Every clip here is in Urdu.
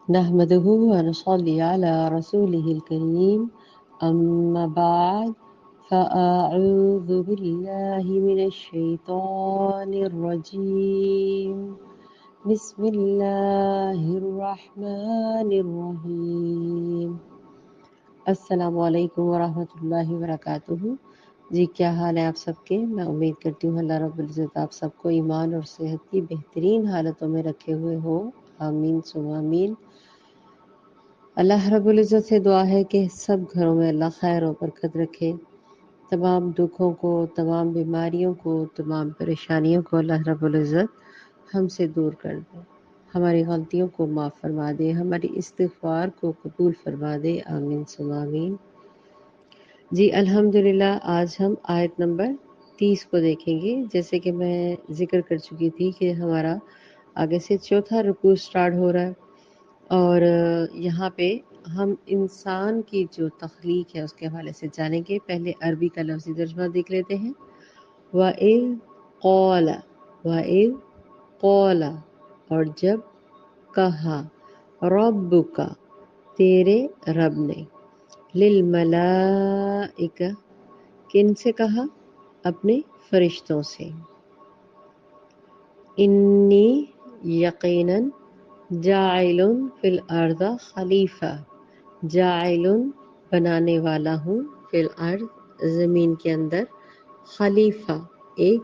نحمده ونصلي على رسوله الكريم أما بعد فأعوذ بالله من الشيطان الرجيم بسم الله الرحمن الرحیم السلام علیکم ورحمۃ اللہ وبرکاتہ۔ جی کیا حال ہے آپ سب کے؟ میں امید کرتی ہوں اللہ رب العزت آپ سب کو ایمان اور صحت کی بہترین حالتوں میں رکھے ہوئے ہو، آمین ثم آمین۔ اللہ رب العزت سے دعا ہے کہ سب گھروں میں اللہ خیر و برکت رکھے، تمام دکھوں کو، تمام بیماریوں کو، تمام پریشانیوں کو اللہ رب العزت ہم سے دور کر دے، ہماری غلطیوں کو معاف فرما دے، ہماری استغفار کو قبول فرما دے، آمین ثم آمین۔ جی الحمدللہ آج ہم آیت نمبر 30 کو دیکھیں گے۔ جیسے کہ میں ذکر کر چکی تھی کہ ہمارا آگے سے چوتھا رکوع سٹارٹ ہو رہا ہے، اور یہاں پہ ہم انسان کی جو تخلیق ہے اس کے حوالے سے جانیں گے۔ پہلے عربی کا لفظی ترجمہ دیکھ لیتے ہیں۔ وَإِذْ قَالَ، وَإِذْ قَالَ، اور جب کہا، ربک، تیرے رب نے، للملائکہ، کن سے کہا؟ اپنے فرشتوں سے، انی، یقیناً، جاعل فی الارض خلیفہ، جاعل، بنانے والا ہوں، فی الارض، زمین کے اندر، خلیفہ، ایک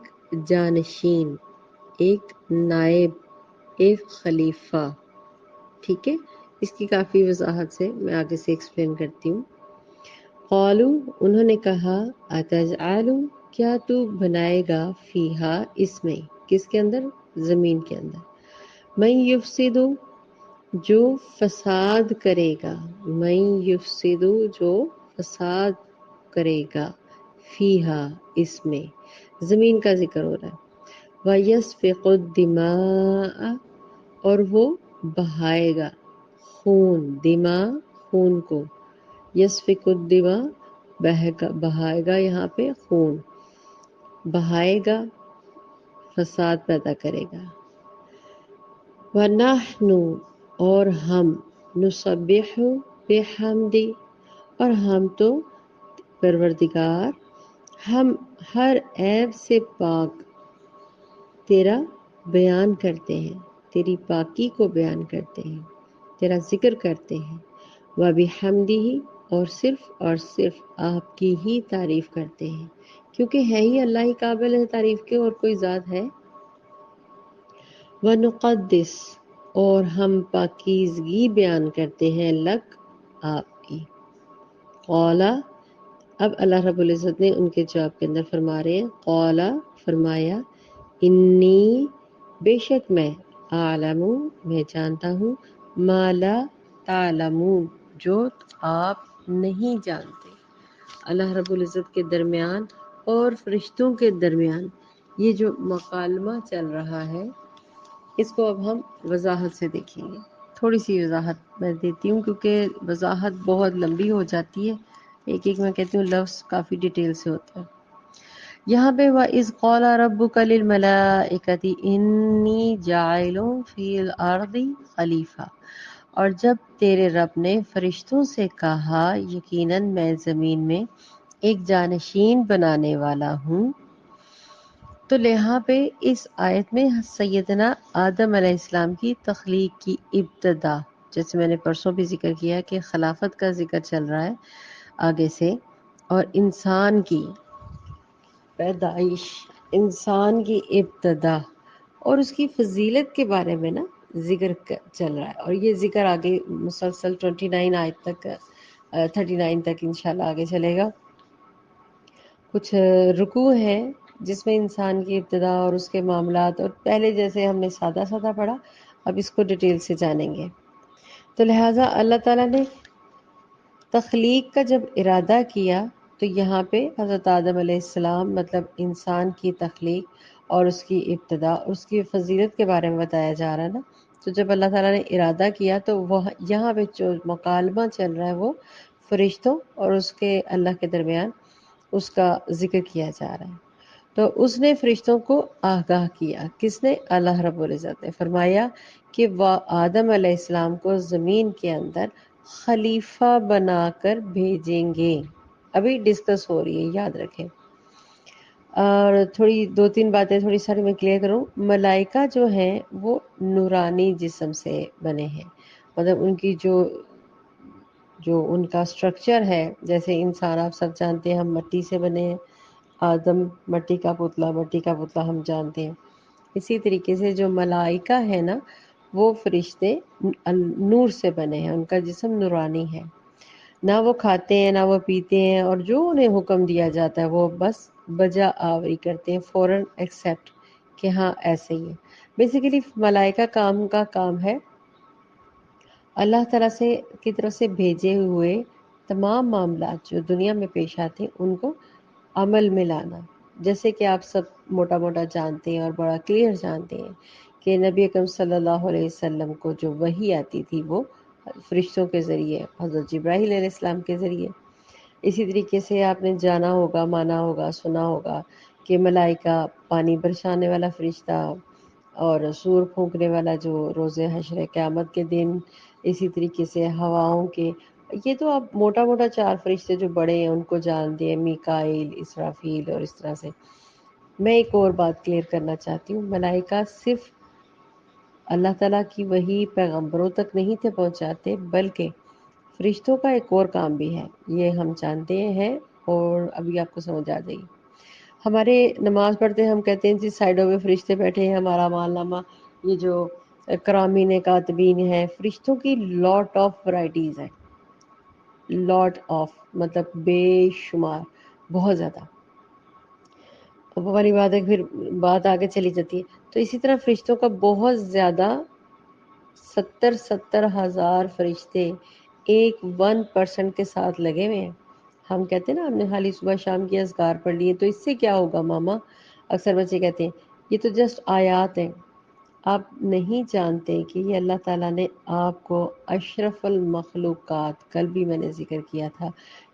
جانشین، ایک نائب، ایک خلیفہ۔ ٹھیک ہے، اس کی کافی وضاحت سے میں آگے سے ایکسپلین کرتی ہوں۔ قالو، انہوں نے کہا، اتجعل، کیا تو بنائے گا، فیہا، اس میں، کس کے اندر؟ زمین کے اندر، من یفسد، جو فساد کرے گا، من یفسد، جو فساد کرے گا، فیہا، اس میں، زمین کا ذکر ہو رہا ہے، وَيَسْفِقُ الدِّمَاءَ، اور وہ بہائے گا خون، دماء، خون کو، یسفک الدماء، بہائے گا، یہاں پہ خون، بہائے گا، فساد پیدا کرے گا۔ وَنَحْنُ، اور ہم، نُسَبِّحُ بِحَمْدِ، اور ہم تو پروردگار، ہم ہر عیب سے پاک تیرا بیان کرتے ہیں، تیری پاکی کو بیان کرتے ہیں، تیرا ذکر کرتے ہیں، وَبِحَمْدِهِ، اور صرف آپ کی ہی تعریف کرتے ہیں، کیونکہ ہے ہی اللہ ہی قابل ہے تعریف کے، اور کوئی ذات ہے۔ وَنُقَدِّسُ، اور ہم پاکیزگی بیان کرتے ہیں، لک، آپ کی۔ قَالَ، اب اللہ رب العزت نے ان کے جواب کے اندر فرما رہے ہیں، قَالَ، فرمایا، انی، بے شک میں، اعلم، میں جانتا ہوں، ما لا تعلمون، جو آپ نہیں جانتے۔ اللہ رب العزت کے درمیان اور فرشتوں کے درمیان یہ جو مکالمہ چل رہا ہے، اس کو اب ہم وضاحت سے دیکھیں گے۔ تھوڑی سی وضاحت میں دیتی ہوں کیونکہ وضاحت بہت لمبی ہو جاتی ہے، ایک ایک میں کہتی ہوں لفظ کافی ڈیٹیل سے ہوتا ہے۔ یہاں پہ وَإِذْ قَالَ رَبُّكَ لِلْمَلَائِكَةِ إِنِّي جَاعِلٌ فِي الْأَرْضِ خَلِيفَةً، اور جب تیرے رب نے فرشتوں سے کہا، یقیناً میں زمین میں ایک جانشین بنانے والا ہوں، تو یہاں پہ اس آیت میں سیدنا آدم علیہ السلام کی تخلیق کی ابتدا، جیسے میں نے پرسوں بھی ذکر کیا کہ خلافت کا ذکر چل رہا ہے آگے سے، اور انسان کی پیدائش، انسان کی ابتدا اور اس کی فضیلت کے بارے میں نا ذکر چل رہا ہے، اور یہ ذکر آگے مسلسل 29 آیت تک، 39 تک انشاءاللہ آگے چلے گا۔ کچھ رکوع ہیں جس میں انسان کی ابتدا اور اس کے معاملات، اور پہلے جیسے ہم نے سادہ سادہ پڑھا، اب اس کو ڈیٹیل سے جانیں گے۔ تو لہٰذا اللہ تعالیٰ نے تخلیق کا جب ارادہ کیا تو یہاں پہ حضرت آدم علیہ السلام، مطلب انسان کی تخلیق اور اس کی ابتدا، اس کی فضیلت کے بارے میں بتایا جا رہا ہے نا۔ تو جب اللہ تعالیٰ نے ارادہ کیا تو وہ یہاں پہ جو مکالمہ چل رہا ہے وہ فرشتوں اور اس کے اللہ کے درمیان اس کا ذکر کیا جا رہا ہے۔ تو اس نے فرشتوں کو آگاہ کیا. کس نے؟ اللہ رب العزت نے. فرمایا کہ وہ آدم علیہ السلام کو زمین کے اندر خلیفہ بنا کر بھیجیں گے. ابھی ڈسکس ہو رہی ہے، یاد رکھیں. اور تھوڑی دو تین باتیں تھوڑی ساری میں کلیئر کروں. ملائکہ جو ہیں وہ نورانی جسم سے بنے ہیں. مطلب ان کی جو ان کا سٹرکچر ہے، جیسے انسان آپ سب جانتے ہیں ہم مٹی سے بنے ہیں. آدم مٹی کا پتلا ہم جانتے ہیں. اسی طریقے سے جو ملائکہ ہے نا، وہ فرشتے نور سے بنے ہیں. ان کا جسم نورانی ہے. نہ وہ کھاتے ہیں نہ وہ پیتے ہیں، اور جو انہیں حکم دیا جاتا ہے وہ بس بجا آوری کرتے ہیں، فوراً ایکسیپٹ کہ ہاں ایسے ہی ہے. بیسیکلی ملائکہ کا کام ہے اللہ تعالیٰ کی طرف سے بھیجے ہوئے تمام معاملات جو دنیا میں پیش آتے ہیں ان کو عمل میں لانا. جیسے کہ آپ سب موٹا موٹا جانتے ہیں اور بڑا کلیئر جانتے ہیں کہ نبی اکرم صلی اللہ علیہ وسلم کو جو وحی آتی تھی وہ فرشتوں کے ذریعے، حضرت جبرائیل علیہ السلام کے ذریعے. اسی طریقے سے آپ نے جانا ہوگا، مانا ہوگا، سنا ہوگا کہ ملائکہ پانی برسانے والا فرشتہ اور سور پھونکنے والا جو روز حشر قیامت کے دن، اسی طریقے سے ہواؤں کے، یہ تو آپ موٹا موٹا چار فرشتے جو بڑے ہیں ان کو جانتے ہیں، میکائیل، اسرافیل اور اس طرح سے. میں ایک اور بات کلیئر کرنا چاہتی ہوں. ملائکہ صرف اللہ تعالیٰ کی وحی پیغمبروں تک نہیں تھے پہنچاتے، بلکہ فرشتوں کا ایک اور کام بھی ہے. یہ ہم جانتے ہیں اور ابھی آپ کو سمجھ آ جائے گی. ہمارے نماز پڑھتے ہیں، ہم کہتے ہیں جی سائڈوں میں فرشتے بیٹھے ہیں، ہمارا اعمال نامہ، یہ جو کرامین کاتبین ہے، فرشتوں کی لاٹ آف ورائٹیز ہیں. لاٹ آف مطلب بے شمار، بہت زیادہ. وہ والی بات ہے، پھر بات آگے چلی جاتی ہے. تو اسی طرح فرشتوں کا بہت زیادہ 70 ہزار فرشتے ایک 1% کے ساتھ لگے ہوئے ہیں. ہم کہتے ہیں نا ہم نے خالی صبح شام کی اذکار پڑھ لیے تو اس سے کیا ہوگا ماما. اکثر بچے کہتے ہیں یہ تو جسٹ آیات ہیں. آپ نہیں جانتے کہ یہ اللہ تعالیٰ نے آپ کو اشرف المخلوقات، کل بھی میں نے ذکر کیا تھا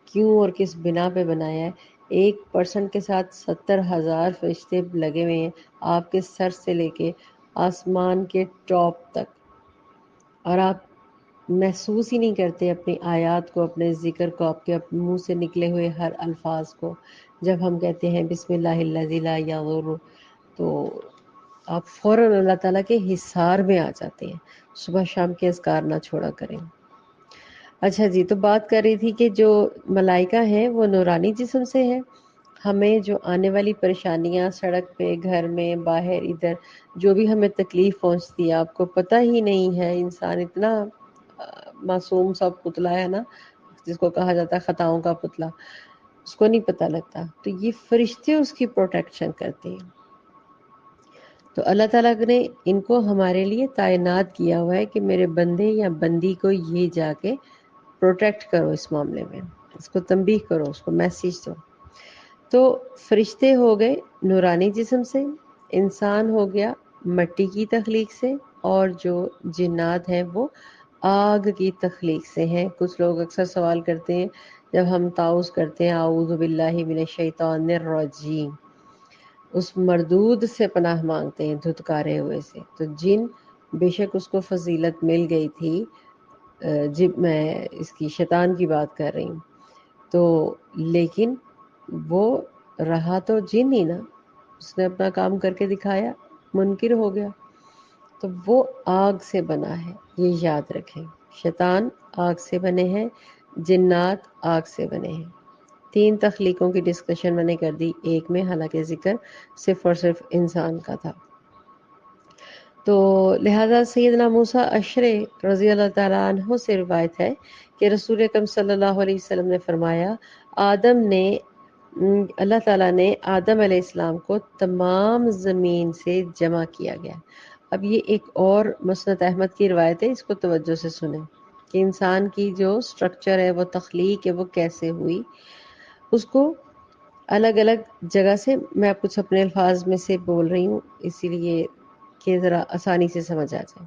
کیوں اور کس بنا پہ بنایا ہے. 1% کے ساتھ 70 ہزار فرشتے لگے ہوئے ہیں آپ کے سر سے لے کے آسمان کے ٹاپ تک، اور آپ محسوس ہی نہیں کرتے اپنی آیات کو، اپنے ذکر کو، آپ کے منہ سے نکلے ہوئے ہر الفاظ کو. جب ہم کہتے ہیں بسم اللہ الذی لا یضر، تو آپ فوراً اللہ تعالیٰ کے حصار میں آ جاتے ہیں. صبح شام کے اذکار نہ چھوڑا کریں. اچھا جی، تو بات کر رہی تھی کہ جو ملائکہ ہیں وہ نورانی جسم سے ہے. ہمیں جو آنے والی پریشانیاں سڑک پہ، گھر میں، باہر، ادھر جو بھی ہمیں تکلیف پہنچتی ہے، آپ کو پتہ ہی نہیں ہے. انسان اتنا معصوم سا پتلا ہے نا، جس کو کہا جاتا ہے خطاؤں کا پتلا، اس کو نہیں پتہ لگتا. تو یہ فرشتے اس کی پروٹیکشن کرتے ہیں. تو اللہ تعالیٰ نے ان کو ہمارے لیے تعینات کیا ہوا ہے کہ میرے بندے یا بندی کو یہ جا کے پروٹیکٹ کرو، اس معاملے میں اس کو تنبیہ کرو، اس کو میسیج دو. تو فرشتے ہو گئے نورانی جسم سے، انسان ہو گیا مٹی کی تخلیق سے، اور جو جنات ہیں وہ آگ کی تخلیق سے ہیں. کچھ لوگ اکثر سوال کرتے ہیں جب ہم تعوذ کرتے ہیں اعوذ باللہ من الشیطان الرجیم، اس مردود سے پناہ مانگتے ہیں، دھتکارے ہوئے سے. تو جن بے شک اس کو فضیلت مل گئی تھی، جب میں اس کی شیطان کی بات کر رہی ہوں، تو لیکن وہ رہا تو جن ہی نا، اس نے اپنا کام کر کے دکھایا، منکر ہو گیا. تو وہ آگ سے بنا ہے، یہ یاد رکھیں. شیطان آگ سے بنے ہیں، جنات آگ سے بنے ہیں. 3 تخلیقوں کی ڈسکشن میں نے کر دی ایک میں، حالانکہ ذکر صرف اور صرف انسان کا تھا. تو لہذا سیدنا موسیٰ اشرے رضی اللہ تعالیٰ عنہ سے روایت ہے کہ رسول اکرم صلی اللہ علیہ وسلم نے فرمایا، اللہ تعالیٰ نے آدم علیہ السلام کو تمام زمین سے جمع کیا گیا. اب یہ ایک اور مسند احمد کی روایت ہے، اس کو توجہ سے سنیں کہ انسان کی جو سٹرکچر ہے، وہ تخلیق ہے، وہ کیسے ہوئی. اس کو الگ الگ جگہ سے میں کچھ اپنے الفاظ میں سے بول رہی ہوں، اسی لیے کہ ذرا آسانی سے سمجھ آ جائے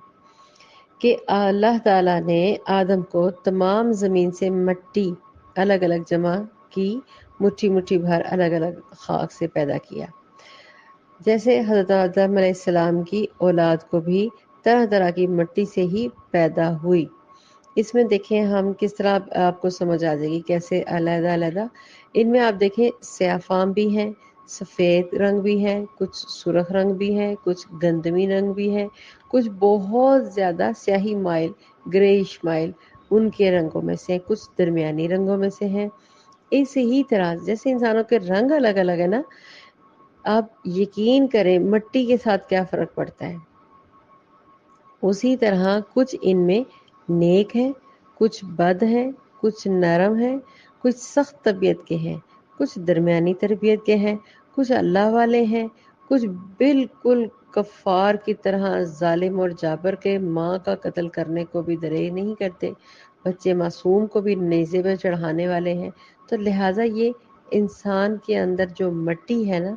کہ اللہ تعالیٰ نے آدم کو تمام زمین سے مٹی الگ الگ جمع کی، مٹھی مٹھی بھر الگ الگ خاک سے پیدا کیا. جیسے حضرت آدم علیہ السلام کی اولاد کو بھی طرح طرح کی مٹی سے ہی پیدا ہوئی۔ اس میں دیکھیں ہم کس طرح آپ کو سمجھ آ جائے گی کیسے علیحدہ علیحدہ۔ ان میں آپ دیکھیں سیاہ فام بھی ہیں، سفید رنگ بھی ہے، کچھ سرخ رنگ بھی ہے، کچھ گندمی رنگ بھی ہے، کچھ بہت زیادہ سیاہی مائل گریش مائل ان کے رنگوں میں سے، کچھ درمیانی رنگوں میں سے ہیں۔ اسی ہی طرح جیسے انسانوں کے رنگ الگ الگ ہے نا، آپ یقین کریں مٹی کے ساتھ کیا فرق پڑتا ہے، اسی طرح کچھ ان میں نیک ہیں، کچھ بد ہیں، کچھ نرم ہیں، کچھ سخت طبیعت کے ہیں، کچھ درمیانی تربیت کے ہیں، کچھ اللہ والے ہیں، کچھ بالکل کفار کی طرح ظالم اور جابر کے ماں کا قتل کرنے کو بھی درے نہیں کرتے، بچے معصوم کو بھی نیزے پہ چڑھانے والے ہیں۔ تو لہٰذا یہ انسان کے اندر جو مٹی ہے نا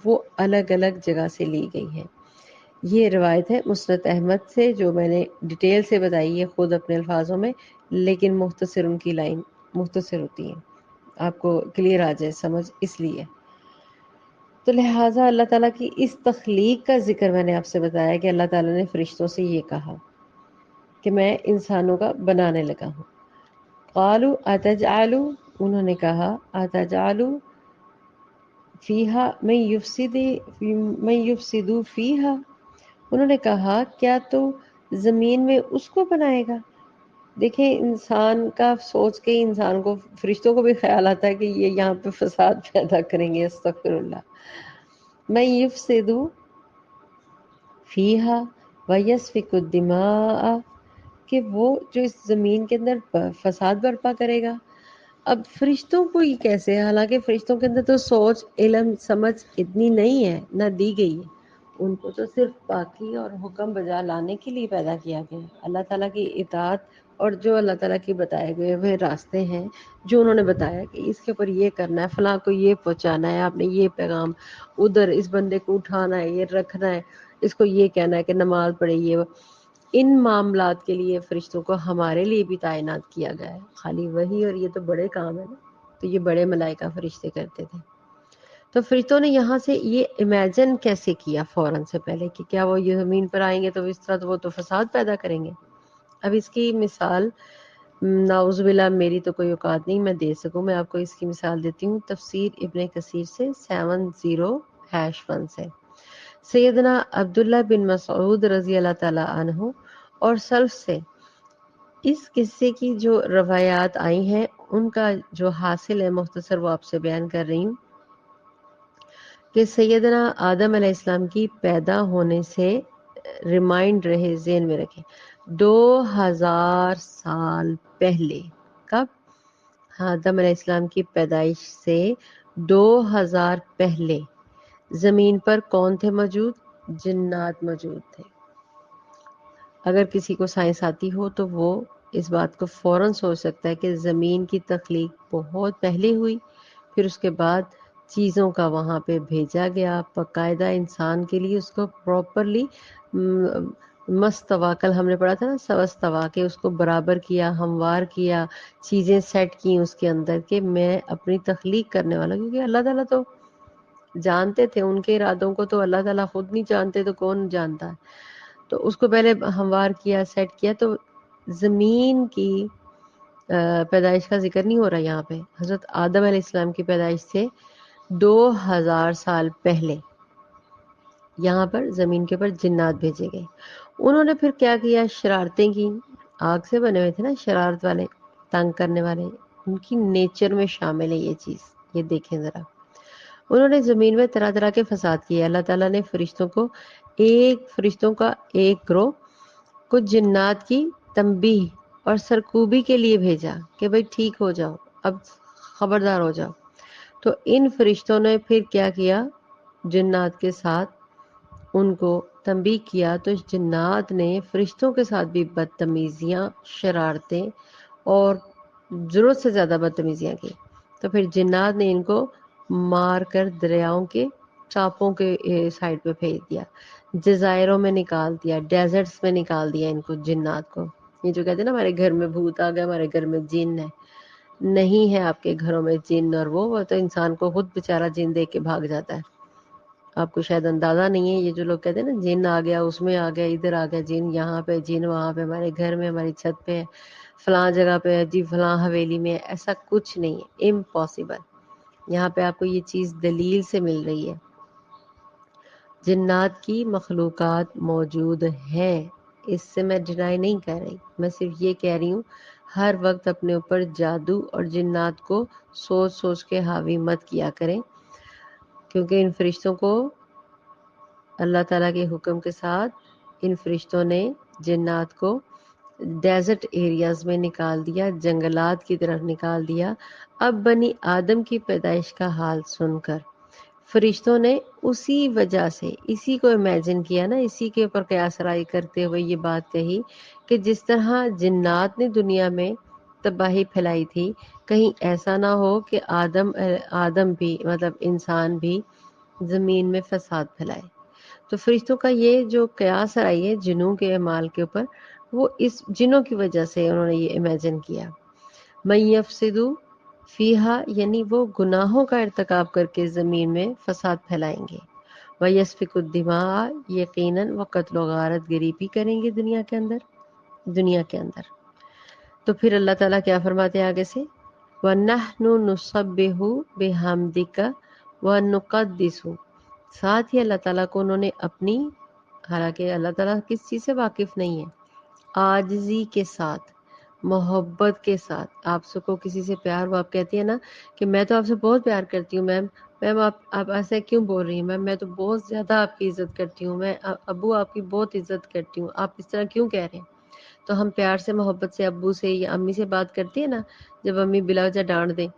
وہ الگ الگ جگہ سے لی گئی ہے۔ یہ روایت ہے مسند احمد سے جو میں نے ڈیٹیل سے بتائی ہے خود اپنے الفاظوں میں، لیکن مختصر ان کی لائن مختصر ہوتی ہیں، آپ کو کلیئر آ جائے سمجھ اس لیے۔ تو لہٰذا اللہ تعالیٰ کی اس تخلیق کا ذکر میں نے آپ سے بتایا کہ اللہ تعالیٰ نے فرشتوں سے یہ کہا کہ میں انسانوں کا بنانے لگا ہوں۔ قالوا اتجعل، انہوں نے کہا اتجعل فیہا من یفسد فیہا، انہوں نے کہا کیا تو زمین میں اس کو بنائے گا۔ دیکھیں انسان کا سوچ کے انسان کو فرشتوں کو بھی خیال آتا ہے کہ یہ یہاں پہ فساد پیدا کریں گے، استغفر اللہ۔ من یفسد فیہا ویسفک الدماء، کہ وہ جو اس زمین کے اندر فساد برپا کرے گا۔ اب فرشتوں کو یہ کیسے، حالانکہ فرشتوں کے اندر تو سوچ علم سمجھ اتنی نہیں ہے نہ دی گئی ہے، ان کو تو صرف پاکی اور حکم بجا لانے کے لیے پیدا کیا گیا ہے، اللہ تعالیٰ کی اطاعت اور جو اللہ تعالیٰ کی بتائے گئے ہوئے راستے ہیں جو انہوں نے بتایا کہ اس کے اوپر یہ کرنا ہے، فلاں کو یہ پہنچانا ہے، آپ نے یہ پیغام ادھر اس بندے کو اٹھانا ہے، یہ رکھنا ہے، اس کو یہ کہنا ہے کہ نماز پڑھے، یہ ان معاملات کے لیے فرشتوں کو ہمارے لیے بھی تعینات کیا گیا ہے۔ خالی وہی اور یہ تو بڑے کام ہے نا، تو یہ بڑے ملائکہ فرشتے کرتے تھے۔ تو فرشتوں نے یہاں سے یہ امیجن کیسے کیا فوراً سے پہلے کہ کیا وہ یہ زمین پر آئیں گے تو اس طرح تو وہ تو فساد پیدا کریں گے۔ اب اس کی مثال نعوذ باللہ میری تو کوئی اوقات نہیں میں دے سکوں، میں آپ کو اس کی مثال دیتی ہوں تفسیر ابن کثیر سے 70-1 سے۔ سیدنا عبداللہ بن مسعود رضی اللہ تعالی عنہ اور سلف سے اس قصے کی جو روایات آئی ہیں ان کا جو حاصل ہے مختصر وہ آپ سے بیان کر رہی ہوں کہ سیدنا آدم علیہ السلام کی پیدا ہونے سے ریمائنڈ رہے، ذہن میں رکھیں، 2000 سال پہلے، کب؟ آدم علیہ السلام کی پیدائش سے 2000 پہلے زمین پر کون تھے موجود؟ جنات موجود تھے۔ اگر کسی کو سائنس آتی ہو تو وہ اس بات کو فوراً سوچ سکتا ہے کہ زمین کی تخلیق بہت پہلے ہوئی، پھر اس کے بعد چیزوں کا وہاں پہ بھیجا گیا باقاعدہ انسان کے لیے، اس کو پراپرلی مستوا، کل ہم نے پڑھا تھا نا سوستوا، کہ اس کو برابر کیا، ہموار کیا، چیزیں سیٹ کی اس کے اندر کہ میں اپنی تخلیق کرنے والا، کیونکہ اللہ تعالیٰ تو جانتے تھے ان کے ارادوں کو، تو اللہ تعالیٰ خود نہیں جانتے تو کون جانتا ہے۔ تو اس کو پہلے ہموار کیا، سیٹ کیا۔ تو زمین کی پیدائش کا ذکر نہیں ہو رہا یہاں پہ، حضرت آدم علیہ السلام کی پیدائش سے 2000 سال پہلے یہاں پر زمین کے اوپر جنات بھیجے گئے۔ انہوں نے پھر کیا کیا؟ شرارتیں کی، آگ سے بنے ہوئے تھے نا شرارت والے، تنگ کرنے والے، ان کی نیچر میں شامل ہے یہ چیز، یہ دیکھیں ذرا۔ انہوں نے زمین میں طرح طرح کے فساد کیے۔ اللہ تعالیٰ نے فرشتوں کا ایک گروہ کچھ جنات کی تنبیہ اور سرکوبی کے لیے بھیجا کہ بھئی ٹھیک ہو جاؤ، اب خبردار ہو جاؤ۔ تو ان فرشتوں نے پھر کیا کیا؟ جنات کے ساتھ ان کو تنبیہ کیا، تو اس جنات نے فرشتوں کے ساتھ بھی بدتمیزیاں، شرارتیں اور ضرورت سے زیادہ بدتمیزیاں کی۔ تو پھر جنات نے ان کو مار کر دریاؤں کے ٹاپوں کے سائڈ پہ بھیج دیا، جزائروں میں نکال دیا، ڈیزرٹس میں نکال دیا ان کو، جنات کو۔ یہ جو کہتے ہیں نا ہمارے گھر میں بھوت آ گیا، ہمارے گھر میں جن ہے، نہیں ہے آپ کے گھروں میں جن، اور وہ تو انسان کو خود بیچارہ جن دیکھ کے بھاگ جاتا ہے۔ آپ کو شاید اندازہ نہیں ہے، یہ جو لوگ کہتے ہیں نا جن آ گیا، اس میں آ گیا، ادھر آ گیا جن، یہاں پہ جن، وہاں پہ، ہمارے گھر میں، ہماری چھت پہ ہے، فلاں جگہ پہ ہے جی، فلاں حویلی میں ہے، ایسا کچھ نہیں ہے، امپاسبل۔ یہاں پہ آپ کو یہ چیز دلیل سے مل رہی ہے۔ جنات کی مخلوقات موجود ہیں، اس سے میں ڈینائی نہیں کر رہی، میں صرف یہ کہہ رہی ہوں ہر وقت اپنے اوپر جادو اور جنات کو سوچ سوچ کے حاوی مت کیا کریں، کیونکہ ان فرشتوں کو اللہ تعالیٰ کے حکم کے ساتھ ان فرشتوں نے جنات کو ڈیزرٹ ایریاز میں نکال دیا، جنگلات کی طرف نکال دیا۔ اب بنی آدم کی پیدائش کا حال سن کر فرشتوں نے اسی وجہ سے اسی کو امیجن کیا نا، اسی کے اوپر قیاس رائی کرتے ہوئے یہ بات کہی کہ جس طرح جنات نے دنیا میں تباہی پھیلائی تھی، کہیں ایسا نہ ہو کہ آدم بھی مطلب انسان بھی زمین میں فساد پھیلائے۔ تو فرشتوں کا یہ جو قیاس رائی ہے جنوں کے اعمال کے اوپر، وہ اس جنوں کی وجہ سے انہوں نے یہ امیجن کیا۔ من یفسدو فیہا، یعنی وہ گناہوں کا ارتکاب کر کے زمین میں فساد پھیلائیں گے۔ وَيَسْفِكُ الدِّمَاءَ، یقیناً وہ قتل و غارت گری بھی کریں گے دنیا کے اندر۔ تو پھر اللہ تعالیٰ کیا فرماتے ہیں آگے سے؟ وَنَحْنُ نُسَبِّحُ بِحَمْدِكَ وَنُقَدِّسُ، ساتھ ہی اللہ تعالیٰ کو انہوں نے اپنی، حالانکہ اللہ تعالیٰ کس چیز سے واقف نہیں ہے، عاجزی کے ساتھ، محبت کے ساتھ، آپ سب کو کسی سے پیار ہو، آپ کہتی ہیں نا کہ میں تو آپ سے بہت پیار کرتی ہوں میم آپ ایسا کیوں بول رہی ہیں میم، میں تو بہت زیادہ آپ کی عزت کرتی ہوں، میں ابو آپ کی بہت عزت کرتی ہوں، آپ اس طرح کیوں کہہ رہے ہیں؟ تو ہم پیار سے محبت سے ابو سے یا امی سے بات کرتی ہیں نا، جب امی بلا وجہ ڈانٹ دیں،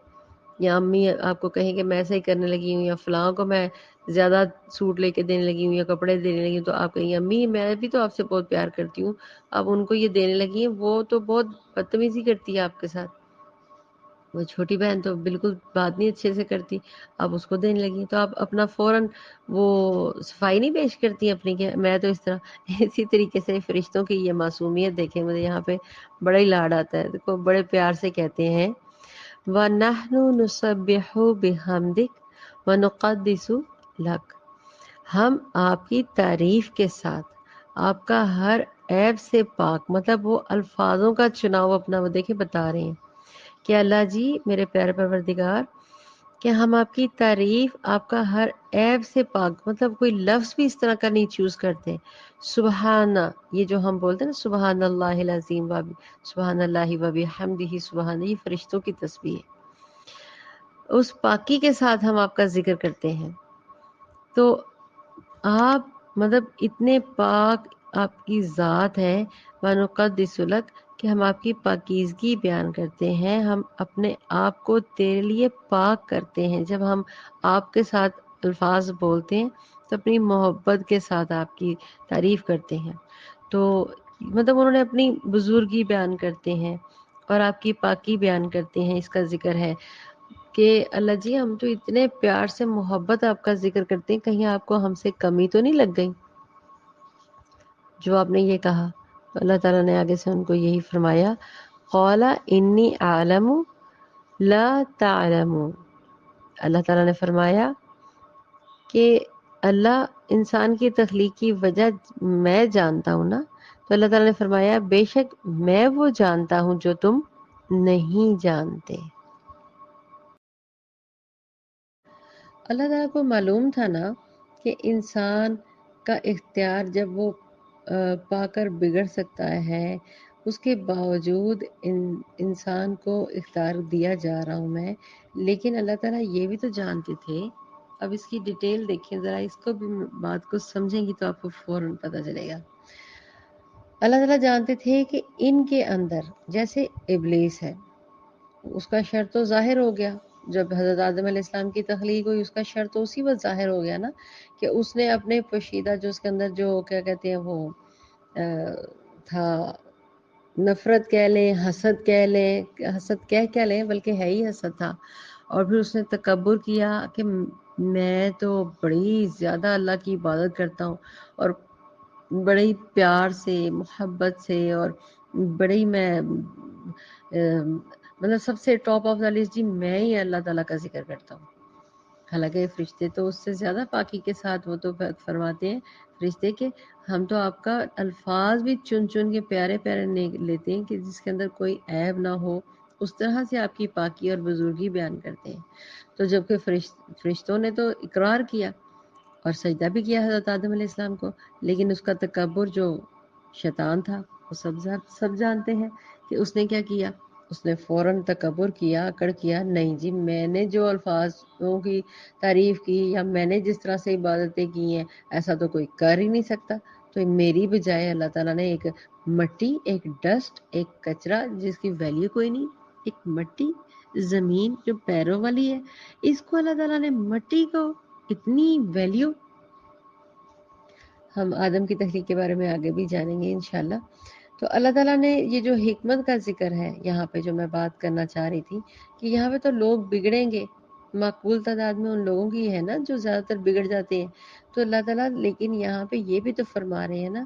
یا امی آپ کو کہیں کہ میں ایسا ہی کرنے لگی ہوں، یا فلاں کو میں زیادہ سوٹ لے کے دینے لگی ہوں یا کپڑے دینے لگی ہوں، تو آپ کہیں امی میں بھی تو آپ سے بہت پیار کرتی ہوں، اب ان کو یہ دینے لگی ہیں، وہ تو بہت بدتمیزی کرتی ہے آپ کے ساتھ، وہ چھوٹی بہن تو بالکل بات نہیں اچھے سے کرتی، اب اس کو دینے لگی، تو آپ اپنا فوراً وہ صفائی نہیں پیش کرتی اپنی کہ میں تو اس طرح۔ اسی طریقے سے فرشتوں کی یہ معصومیت دیکھیں، مجھے یہاں پہ بڑا ہی لاڈ آتا ہے، دیکھو بڑے پیار سے کہتے ہیں وَنَحْنُ نُسَبِّحُ بِحَمْدِكَ وَنُقَدِّسُ لَكَ، ہم آپ کی تعریف کے ساتھ آپ کا ہر عیب سے پاک، مطلب وہ الفاظوں کا چناؤ اپنا وہ دیکھیں بتا رہے ہیں کہ اللہ جی میرے پیارے پروردگار، کہ ہم آپ کی تعریف، آپ کا ہر عیب سے پاک، مطلب کوئی لفظ بھی اس طرح کا نہیں چوز کرتے۔ سبحانہ، یہ جو ہم بولتے ہیں نا سبحان اللہ العظیم سبحان اللہ وبحمدہ، سبحان، یہ فرشتوں کی تسبیح ہے، اس پاکی کے ساتھ ہم آپ کا ذکر کرتے ہیں۔ تو آپ مطلب اتنے پاک آپ کی ذات ہے، وَنُقَدِّسُ لَكَ، کہ ہم آپ کی پاکیزگی بیان کرتے ہیں، ہم اپنے آپ کو تیرے لیے پاک کرتے ہیں۔ جب ہم آپ کے ساتھ الفاظ بولتے ہیں تو اپنی محبت کے ساتھ آپ کی تعریف کرتے ہیں، تو مطلب انہوں نے اپنی بزرگی بیان کرتے ہیں اور آپ کی پاکی بیان کرتے ہیں، اس کا ذکر ہے کہ اللہ جی ہم تو اتنے پیار سے محبت آپ کا ذکر کرتے ہیں، کہیں آپ کو ہم سے کمی تو نہیں لگ گئی جو آپ نے یہ کہا؟ تو اللہ تعالیٰ نے آگے سے ان کو یہی فرمایا، قال انی اعلم لا تعلمون، اللہ تعالیٰ نے فرمایا کہ اللہ انسان کی تخلیق کی وجہ میں جانتا ہوں نا، تو اللہ تعالیٰ نے فرمایا بے شک میں وہ جانتا ہوں جو تم نہیں جانتے۔ اللہ تعالیٰ کو معلوم تھا نا کہ انسان کا اختیار جب وہ پا کر بگڑ سکتا ہے، اس کے باوجود انسان کو اختیار دیا جا رہا ہوں میں، لیکن اللہ تعالیٰ یہ بھی تو جانتے تھے، اب اس کی ڈیٹیل دیکھیں ذرا، اس کو بھی بات کو سمجھیں گی تو آپ کو فوراً پتہ چلے گا۔ اللہ تعالیٰ جانتے تھے کہ ان کے اندر جیسے ابلیس ہے، اس کا شر تو ظاہر ہو گیا، جب حضرت آدم علیہ السلام کی تخلیق ہوئی اس کا شر تو اسی وقت ظاہر ہو گیا نا، کہ اس نے اپنے پوشیدہ جو اس کے اندر جو کیا کہتے ہیں وہ تھا، نفرت کہہ لیں، حسد کہہ لیں، حسد کہہ لیں بلکہ ہے ہی حسد تھا، اور پھر اس نے تکبر کیا کہ میں تو بڑی زیادہ اللہ کی عبادت کرتا ہوں اور بڑے ہی پیار سے محبت سے اور بڑے ہی میں مطلب سب سے ٹاپ آف دا لسٹ جی میں ہی اللہ تعالیٰ کا ذکر کرتا ہوں۔ حالانکہ فرشتے تو اس سے زیادہ پاکی کے ساتھ، وہ تو فرماتے ہیں فرشتے کہ ہم تو آپ کا الفاظ بھی چن چن کے پیارے پیارے لیتے ہیں کہ جس کے اندر کوئی عیب نہ ہو، اس طرح سے آپ کی پاکی اور بزرگی بیان کرتے ہیں۔ تو جبکہ فرشتوں نے تو اقرار کیا اور سجدہ بھی کیا حضرت آدم علیہ السلام کو، لیکن اس کا تکبر جو شیطان تھا وہ سب جانتے ہیں کہ اس نے کیا کیا۔ اس نے فوراً تکبر کیا، اکڑ کیا، نہیں جی میں نے جو الفاظوں کی تعریف کی یا میں نے جس طرح سے عبادتیں کی ہیں ایسا تو کوئی کر ہی نہیں سکتا۔ تو میری بجائے اللہ تعالیٰ نے ایک مٹی، ایک ڈسٹ، ایک کچرا جس کی ویلیو کوئی نہیں، ایک مٹی زمین جو پیروں والی ہے، اس کو اللہ تعالیٰ نے مٹی کو اتنی ویلیو۔ ہم آدم کی تخلیق کے بارے میں آگے بھی جانیں گے انشاءاللہ۔ تو اللہ تعالیٰ نے یہ جو حکمت کا ذکر ہے یہاں پہ جو میں بات کرنا چاہ رہی تھی کہ یہاں پہ تو لوگ بگڑیں گے، معقول تعداد میں ان لوگوں کی ہے نا جو زیادہ تر بگڑ جاتے ہیں۔ تو اللہ تعالیٰ لیکن یہاں پہ یہ بھی تو فرما رہے ہیں نا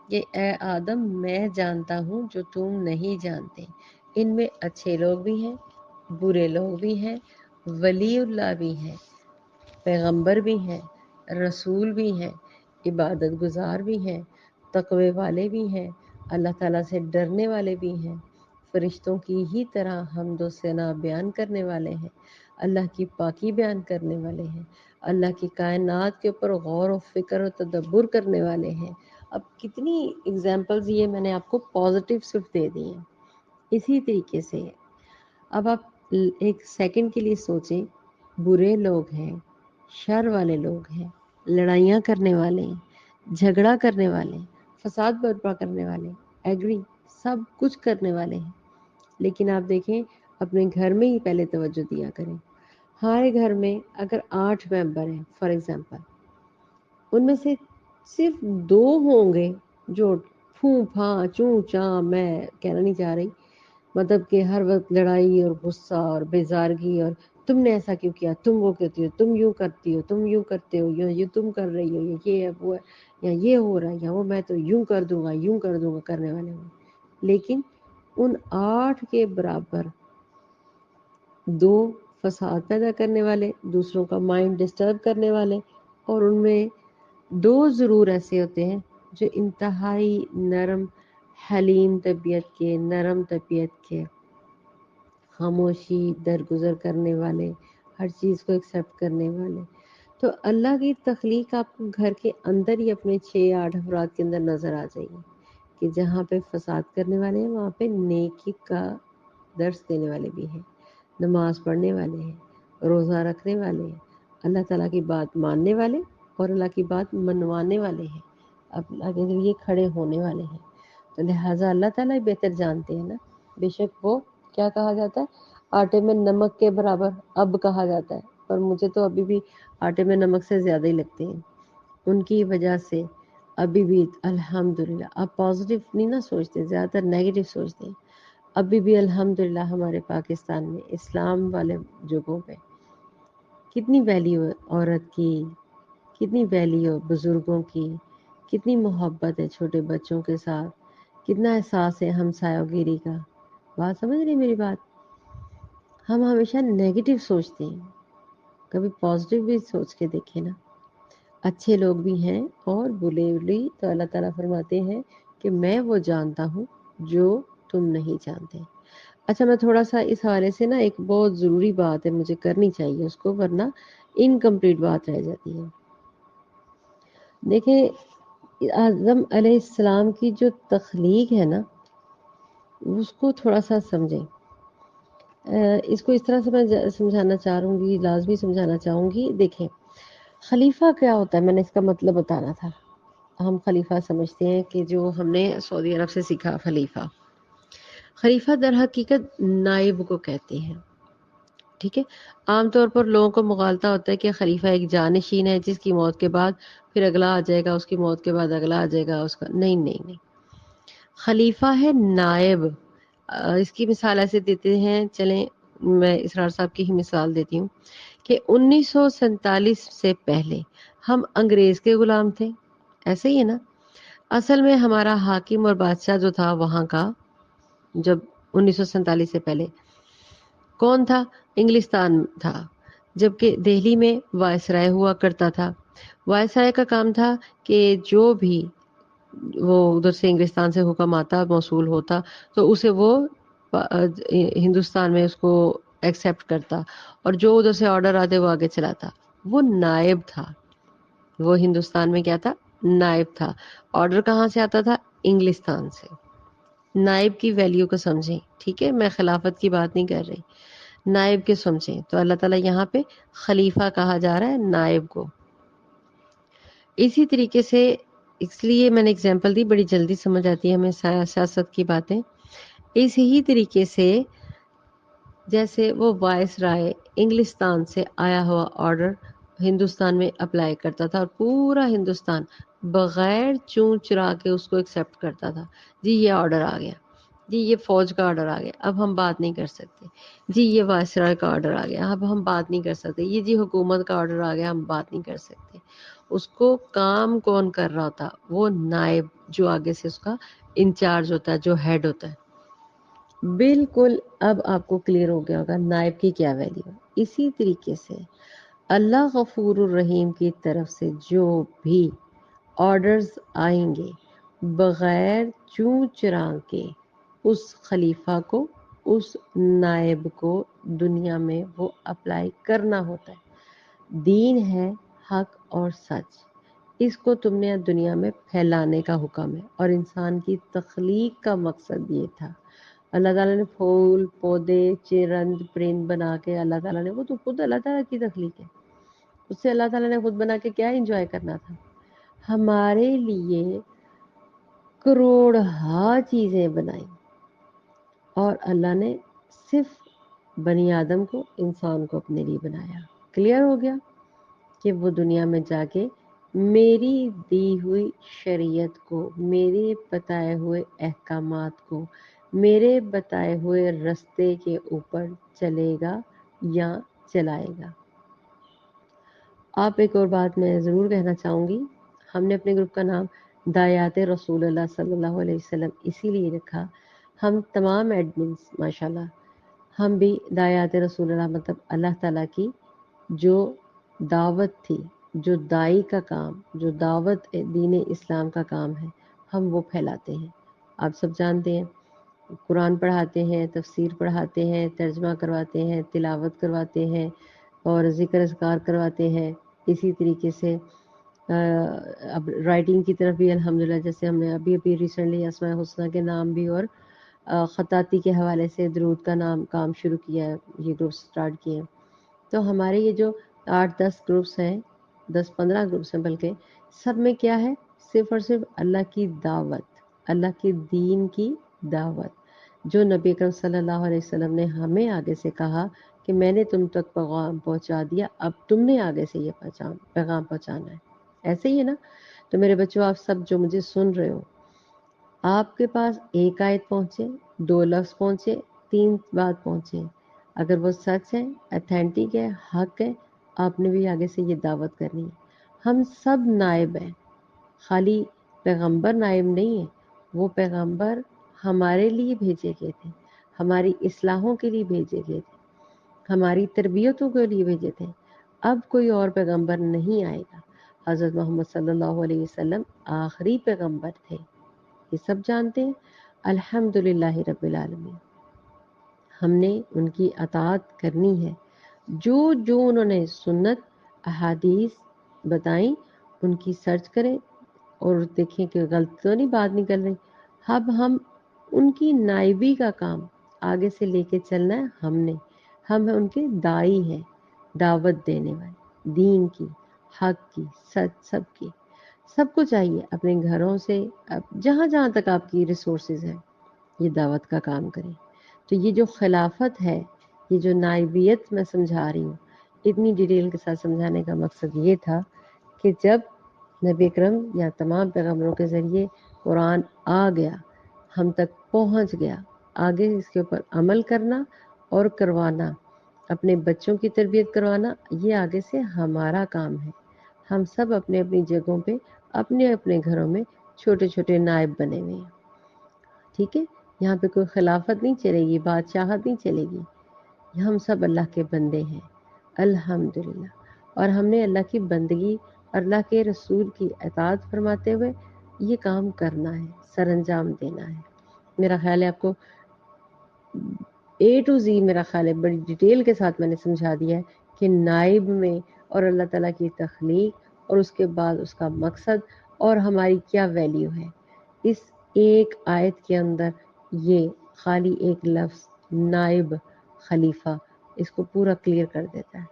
کہ اے آدم میں جانتا ہوں جو تم نہیں جانتے، ان میں اچھے لوگ بھی ہیں، برے لوگ بھی ہیں، ولی اللہ بھی ہیں، پیغمبر بھی ہیں، رسول بھی ہیں، عبادت گزار بھی ہیں، تقوی والے بھی ہیں، اللہ تعالیٰ سے ڈرنے والے بھی ہیں، فرشتوں کی ہی طرح حمد و ثنا بیان کرنے والے ہیں، اللہ کی پاکی بیان کرنے والے ہیں، اللہ کی کائنات کے اوپر غور و فکر و تدبر کرنے والے ہیں۔ اب کتنی اگزامپلز یہ میں نے آپ کو پازیٹیو صرف دے دی ہیں۔ اسی طریقے سے اب آپ ایک سیکنڈ کے لیے سوچیں، برے لوگ ہیں، شر والے لوگ ہیں، لڑائیاں کرنے والے ہیں، جھگڑا کرنے والے ہیں، فساد برپا کرنے والے ہیں، ایگری سب کچھ کرنے والے ہیں، لیکن آپ دیکھیں اپنے گھر میں ہی پہلے توجہ دیا کریں۔ ہمارے گھر میں اگر 8 ممبر ہیں فار ایگزامپل، ان میں سے صرف 2 ہوں گے جو پھوں پھاں چوں چاں، میں کہنا نہیں چاہ رہی، مطلب کہ ہر وقت لڑائی اور غصہ اور بیزارگی اور تم نے ایسا کیوں کیا، تم وہ کہتی ہو، تم یوں کرتی ہو، تم یوں کرتے ہو، یہ تم کر رہی ہو، یہ ہے وہ ہے، یا یہ ہو رہا ہے، یا وہ میں تو یوں کر دوں گا، یوں کر دوں گا کرنے والے ہوں۔ لیکن ان 8 کے برابر 2 فساد پیدا کرنے والے، دوسروں کا مائنڈ ڈسٹرب کرنے والے، اور ان میں 2 ضرور ایسے ہوتے ہیں جو انتہائی نرم حلیم طبیعت کے، نرم طبیعت کے، خاموشی درگزر کرنے والے، ہر چیز کو ایکسیپٹ کرنے والے۔ تو اللہ کی تخلیق آپ کو گھر کے اندر ہی اپنے 6-8 افراد کے اندر نظر آ جائے گی کہ جہاں پہ فساد کرنے والے ہیں وہاں پہ نیکی کا درس دینے والے بھی ہیں، نماز پڑھنے والے ہیں، روزہ رکھنے والے ہیں، اللہ تعالیٰ کی بات ماننے والے اور اللہ کی بات منوانے والے ہیں، اب اللہ کے لیے کھڑے ہونے والے ہیں۔ تو لہٰذا اللہ تعالیٰ ہی بہتر جانتے ہیں نا، بے شک وہ کیا کہا جاتا ہے، آٹے میں نمک کے برابر اب کہا جاتا ہے، پر مجھے تو ابھی بھی آٹے میں نمک سے زیادہ ہی لگتے ہیں۔ ان کی وجہ سے ابھی بھی الحمدللہ، آپ پازیٹیو نہیں نہ سوچتے، زیادہ تر نیگیٹو سوچتے ہیں، ابھی بھی الحمدللہ ہمارے پاکستان میں اسلام والے جگہوں پہ کتنی ویلیو ہے عورت کی، کتنی ویلیو بزرگوں کی، کتنی محبت ہے چھوٹے بچوں کے ساتھ، کتنا احساس ہے ہمسایہ گیری کا۔ بات سمجھ رہی میری بات؟ ہم ہمیشہ نیگیٹو سوچتے ہیں، کبھی پازیٹیو بھی سوچ کے دیکھیں نا۔ اچھے لوگ بھی ہیں اور برے بھی، تو اللہ تعالیٰ فرماتے ہیں کہ میں وہ جانتا ہوں جو تم نہیں جانتے۔ اچھا میں تھوڑا سا اس حوالے سے نا ایک بہت ضروری بات ہے مجھے کرنی چاہیے اس کو، ورنہ انکمپلیٹ بات رہ جاتی ہے۔ دیکھیں آدم علیہ السلام کی جو تخلیق ہے نا اس کو تھوڑا سا سمجھیں۔ اس کو اس طرح سے میں سمجھانا چاہوں گی، لازمی سمجھانا چاہوں گی۔ دیکھیں خلیفہ کیا ہوتا ہے، میں نے اس کا مطلب بتانا تھا۔ ہم خلیفہ سمجھتے ہیں کہ جو ہم نے سعودی عرب سے سیکھا، خلیفہ خلیفہ در حقیقت نائب کو کہتے ہیں، ٹھیک ہے۔ عام طور پر لوگوں کو مغالطہ ہوتا ہے کہ خلیفہ ایک جانشین ہے جس کی موت کے بعد پھر اگلا آ جائے گا، اس کی موت کے بعد اگلا آ جائے گا، اس کا نہیں نہیں نہیں، خلیفہ ہے نائب۔ اس کی مثال ایسے دیتے ہیں، چلیں میں اسرار صاحب کی ہی مثال دیتی ہوں کہ 1947 سے پہلے ہم انگریز کے غلام تھے، ایسے ہی ہے نا۔ اصل میں ہمارا حاکم اور بادشاہ جو تھا وہاں کا، جب 1947 سے پہلے کون تھا، انگلستان تھا۔ جبکہ دہلی میں وائسرائے ہوا کرتا تھا۔ وائسرائے کا کام تھا کہ جو بھی وہ ادھر سے انگلستان سے حکم آتا موصول ہوتا تو اسے وہ ہندوستان میں اس کو ایکسیپٹ کرتا، اور جو ادھر سے آرڈر آتے وہ آگے چلاتا۔ وہ نائب تھا، وہ ہندوستان میں کیا تھا؟ نائب تھا۔ آرڈر کہاں سے آتا تھا؟ انگلستان سے۔ نائب کی ویلیو کو سمجھیں، ٹھیک ہے، میں خلافت کی بات نہیں کر رہی، نائب کے سمجھیں۔ تو اللہ تعالیٰ یہاں پہ خلیفہ کہا جا رہا ہے نائب کو۔ اسی طریقے سے، اس لیے میں نے اگزامپل دی، بڑی جلدی سمجھ آتی ہے ہمیں سیاست کی باتیں۔ اسی ہی طریقے سے جیسے وہ وائس رائے انگلستان سے آیا ہوا آرڈر ہندوستان میں اپلائی کرتا تھا، اور پورا ہندوستان بغیر چون چرا کے اس کو ایکسیپٹ کرتا تھا۔ جی یہ آرڈر آ گیا، جی یہ فوج کا آرڈر آ گیا، اب ہم بات نہیں کر سکتے۔ جی یہ وائسرائے کا آرڈر آ گیا، اب ہم بات نہیں کر سکتے۔ یہ جی حکومت کا آرڈر آ گیا، ہم بات نہیں کر سکتے۔ اس کو کام کون کر رہا ہوتا؟ وہ نائب، جو آگے سے اس کا انچارج ہوتا ہے، جو ہیڈ ہوتا ہے۔ بالکل اب آپ کو کلیئر ہو گیا ہوگا نائب کی کیا ویلیو۔ اسی طریقے سے اللہ غفور الرحیم کی طرف سے جو بھی آرڈرز آئیں گے بغیر چوں چراں کے، اس خلیفہ کو، اس نائب کو دنیا میں وہ اپلائی کرنا ہوتا ہے۔ دین ہے حق اور سچ، اس کو تم نے دنیا میں پھیلانے کا حکم ہے، اور انسان کی تخلیق کا مقصد یہ تھا۔ اللہ تعالیٰ نے پھول پودے چرند پرند بنا کے، اللہ تعالیٰ نے، وہ تو خود اللہ تعالیٰ کی تخلیق ہے، اس سے اللہ تعالیٰ نے خود بنا کے کیا انجوائے کرنا تھا؟ ہمارے لیے کروڑہا چیزیں بنائی، اور اللہ نے صرف بنی آدم کو، انسان کو اپنے لیے بنایا۔ کلیئر ہو گیا کہ وہ دنیا میں جا کے میری دی ہوئی شریعت کو، میرے بتائے ہوئے احکامات کو، میرے بتائے ہوئے رستے کے اوپر چلے گا یا چلائے گا۔ آپ ایک اور بات میں ضرور کہنا چاہوں گی، ہم نے اپنے گروپ کا نام دایات رسول اللہ صلی اللہ علیہ وسلم اسی لیے رکھا۔ ہم تمام ایڈمنس ماشاءاللہ ہم بھی دایات رسول اللہ، مطلب اللہ تعالیٰ کی جو دعوت تھی، جو دائی کا کام، جو دعوت دین اسلام کا کام ہے، ہم وہ پھیلاتے ہیں۔ آپ سب جانتے ہیں، قرآن پڑھاتے ہیں، تفسیر پڑھاتے ہیں، ترجمہ کرواتے ہیں، تلاوت کرواتے ہیں، اور ذکر اذکار کرواتے ہیں۔ اسی طریقے سے اب رائٹنگ کی طرف بھی الحمدللہ، جیسے ہم نے ابھی ریسنٹلی اسماء حسنہ کے نام بھی اور خطاطی کے حوالے سے درود کا نام کام شروع کیا ہے، یہ گروپ سٹارٹ کیے ہیں۔ تو ہمارے یہ جو 8-10 گروپس ہیں، 10-15 گروپس ہیں بلکہ، سب میں کیا ہے؟ صرف اور صرف اللہ کی دعوت، اللہ کے دین کی دعوت، جو نبی اکرم صلی اللہ علیہ وسلم نے ہمیں آگے سے کہا کہ میں نے تم تک پیغام پہنچا دیا، اب تم نے آگے سے یہ پیغام پہنچانا ہے۔ ایسے ہی ہے نا؟ تو میرے بچوں، آپ سب جو مجھے سن رہے ہو، آپ کے پاس ایک آیت پہنچے، 2 لفظ پہنچے، 3 بات پہنچے، اگر وہ سچ ہے، اتھینٹک ہے، حق ہے، آپ نے بھی آگے سے یہ دعوت کرنی ہے۔ ہم سب نائب ہیں، خالی پیغمبر نائب نہیں ہے، وہ پیغمبر ہمارے لیے بھیجے گئے تھے، ہماری اصلاحوں کے لیے بھیجے گئے تھے، ہماری تربیتوں کے لیے بھیجے تھے۔ اب کوئی اور پیغمبر نہیں آئے گا۔ حضرت محمد صلی اللہ علیہ وسلم آخری پیغمبر تھے، یہ سب جانتے ہیں۔ الحمدللہ رب العالمین، ہم نے ان کی اطاعت کرنی ہے۔ جو جو انہوں نے سنت احادیث بتائیں، ان کی سرچ کریں اور دیکھیں کہ غلط تو نہیں بات نہیں کر رہے۔ اب ہم ان کی نائبی کا کام آگے سے لے کے چلنا ہے ہم نے۔ ہم ان کے دائی ہیں، دعوت دینے والے، دین کی، حق کی، سچ، سب کی۔ سب کو چاہیے اپنے گھروں سے جہاں جہاں تک آپ کی ریسورسز ہیں، یہ دعوت کا کام کریں۔ تو یہ جو خلافت ہے، یہ جو نائبیت میں سمجھا رہی ہوں، اتنی ڈیٹیل کے ساتھ سمجھانے کا مقصد یہ تھا کہ جب نبی اکرم یا تمام پیغمبروں کے ذریعے قرآن آ گیا، ہم تک پہنچ گیا، آگے اس کے اوپر عمل کرنا اور کروانا، اپنے بچوں کی تربیت کروانا، یہ آگے سے ہمارا کام ہے۔ ہم سب اپنے اپنی جگہوں پہ، اپنے اپنے گھروں میں چھوٹے چھوٹے نائب بنے ہوئے ہیں، ٹھیک ہے؟ یہاں پہ کوئی خلافت نہیں چلے گی، بادشاہت نہیں چلے گی، ہم سب اللہ کے بندے ہیں۔ الحمدللہ، اور ہم نے اللہ کی بندگی اور اللہ کے رسول کی اطاعت فرماتے ہوئے یہ کام کرنا ہے، سر انجام دینا ہے۔ میرا خیال ہے آپ کو A to Z میرا خیال ہے بڑی ڈیٹیل کے ساتھ میں نے سمجھا دیا ہے کہ نائب میں اور اللہ تعالیٰ کی تخلیق اور اس کے بعد اس کا مقصد اور ہماری کیا ویلیو ہے۔ اس ایک آیت کے اندر یہ خالی ایک لفظ نائب خلیفہ اس کو پورا کلیئر کر دیتا ہے۔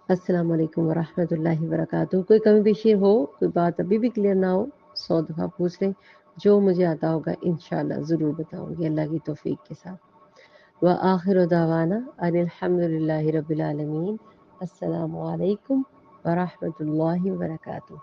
السلام علیکم ورحمۃ اللہ وبرکاتہ۔ کوئی کمی بیشی ہو، کوئی بات ابھی بھی کلیئر نہ ہو، 100 دفعہ پوچھ لیں، جو مجھے آتا ہوگا انشاءاللہ ضرور بتاؤں گی اللہ کی توفیق کے ساتھ۔ وآخر دعوانا ان الحمد للہ رب العالمین۔ السلام علیکم ورحمۃ اللہ وبرکاتہ۔